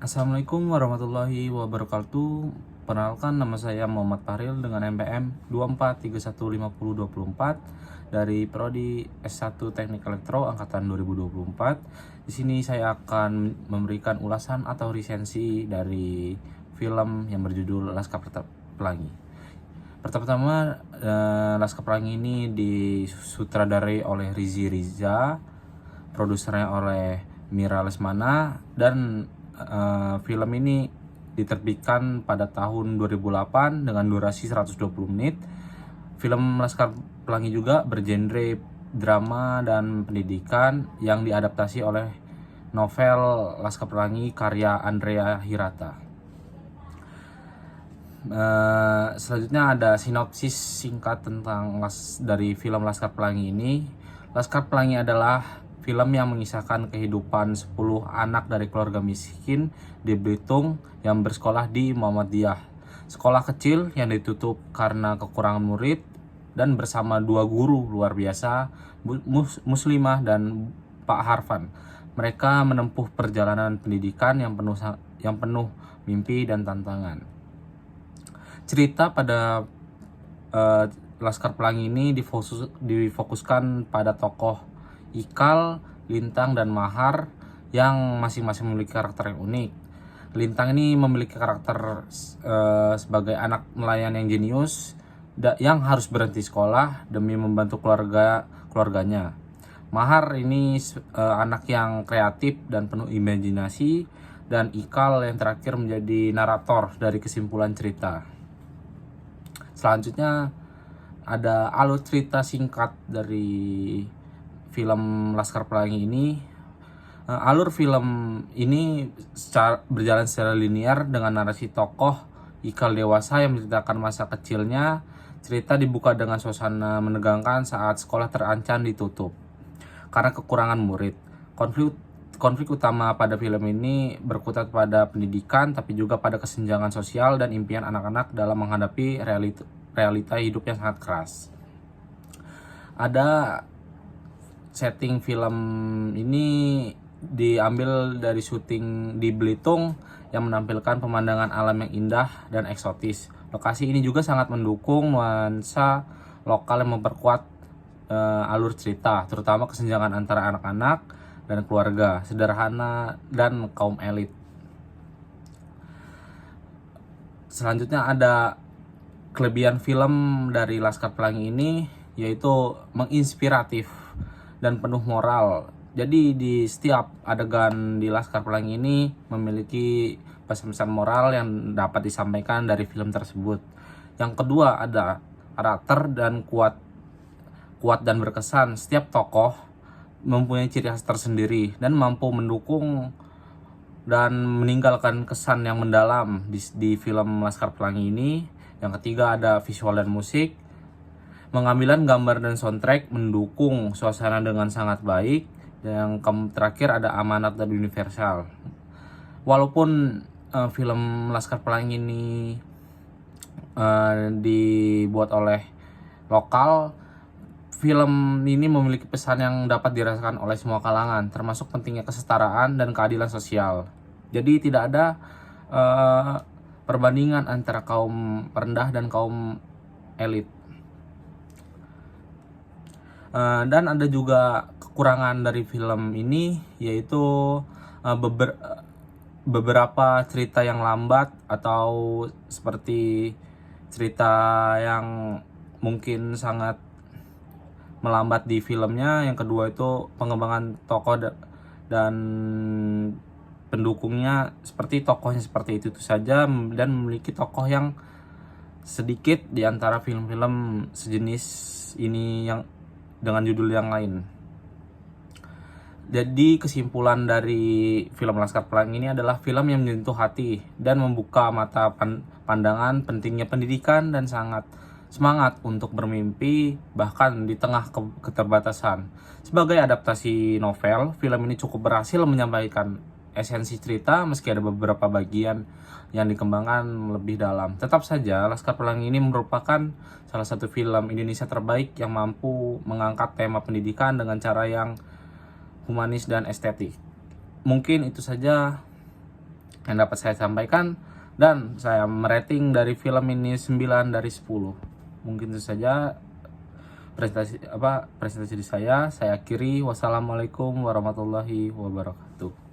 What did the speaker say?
Assalamualaikum warahmatullahi wabarakatuh. Perkenalkan, nama saya Muhammad Fahril dengan NPM 2431502024 dari Prodi S1 Teknik Elektro angkatan 2024. Di sini saya akan memberikan ulasan atau resensi dari film yang berjudul Laskar Pelangi. Pertama-tama, Laskar Pelangi ini disutradarai oleh Rizky Riza, produsernya oleh Mira Lesmana, dan film ini diterbitkan pada tahun 2008 dengan durasi 120 menit. Film Laskar Pelangi juga bergenre drama dan pendidikan yang diadaptasi oleh novel Laskar Pelangi karya Andrea Hirata. Selanjutnya ada sinopsis singkat dari film Laskar Pelangi ini. Laskar Pelangi adalah film yang mengisahkan kehidupan 10 anak dari keluarga miskin di Belitung yang bersekolah di Muhammadiyah, sekolah kecil yang ditutup karena kekurangan murid, dan bersama dua guru luar biasa, Muslimah dan Pak Harfan. Mereka menempuh perjalanan pendidikan yang penuh mimpi dan tantangan. Cerita pada Laskar Pelangi ini difokuskan pada tokoh Ikal, Lintang, dan Mahar yang masing-masing memiliki karakter yang unik. Lintang ini memiliki karakter sebagai anak nelayan yang jenius yang harus berhenti sekolah demi membantu keluarganya. Mahar ini anak yang kreatif dan penuh imajinasi, dan Ikal yang terakhir menjadi narator dari kesimpulan cerita. Selanjutnya ada alur cerita singkat dari film Laskar Pelangi ini. Alur film ini berjalan secara linear dengan narasi tokoh Ikal dewasa yang menceritakan masa kecilnya. Cerita dibuka dengan suasana menegangkan saat sekolah terancam ditutup karena kekurangan murid. Konflik utama pada film ini berkutat pada pendidikan, tapi juga pada kesenjangan sosial dan impian anak-anak dalam menghadapi realita hidup yang sangat keras. Ada setting film ini diambil dari syuting di Belitung yang menampilkan pemandangan alam yang indah dan eksotis. Lokasi ini juga sangat mendukung nuansa lokal yang memperkuat alur cerita, terutama kesenjangan antara anak-anak dan keluarga sederhana dan kaum elit. Selanjutnya ada kelebihan film dari Laskar Pelangi ini, yaitu menginspiratif dan penuh moral. Jadi di setiap adegan di Laskar Pelangi ini memiliki pesan-pesan moral yang dapat disampaikan dari film tersebut. Yang kedua ada karakter dan kuat dan berkesan. Setiap tokoh mempunyai ciri khas tersendiri dan mampu mendukung dan meninggalkan kesan yang mendalam di film Laskar Pelangi ini. Yang ketiga ada visual dan musik. Pengambilan gambar dan soundtrack mendukung suasana dengan sangat baik. Yang terakhir ada amanat dan universal. Walaupun film Laskar Pelangi ini dibuat oleh lokal, film ini memiliki pesan yang dapat dirasakan oleh semua kalangan, termasuk pentingnya kesetaraan dan keadilan sosial. Jadi tidak ada perbandingan antara kaum rendah dan kaum elit. Dan ada juga kekurangan dari film ini, yaitu beberapa cerita yang lambat atau seperti cerita yang mungkin sangat melambat di filmnya. Yang kedua itu pengembangan tokoh dan pendukungnya, seperti tokohnya seperti itu saja, dan memiliki tokoh yang sedikit di antara film-film sejenis ini yang dengan judul yang lain. Jadi kesimpulan dari film Laskar Pelangi ini adalah film yang menyentuh hati dan membuka mata pandangan pentingnya pendidikan dan sangat semangat untuk bermimpi bahkan di tengah keterbatasan. Sebagai adaptasi novel, film ini cukup berhasil menyampaikan esensi cerita meski ada beberapa bagian yang dikembangkan lebih dalam. Tetap saja, Laskar Pelangi ini merupakan salah satu film Indonesia terbaik yang mampu mengangkat tema pendidikan dengan cara yang humanis dan estetik. Mungkin itu saja yang dapat saya sampaikan, dan saya merating dari film ini 9 dari 10. Mungkin itu saja presentasi dari saya akhiri. Wassalamualaikum warahmatullahi wabarakatuh.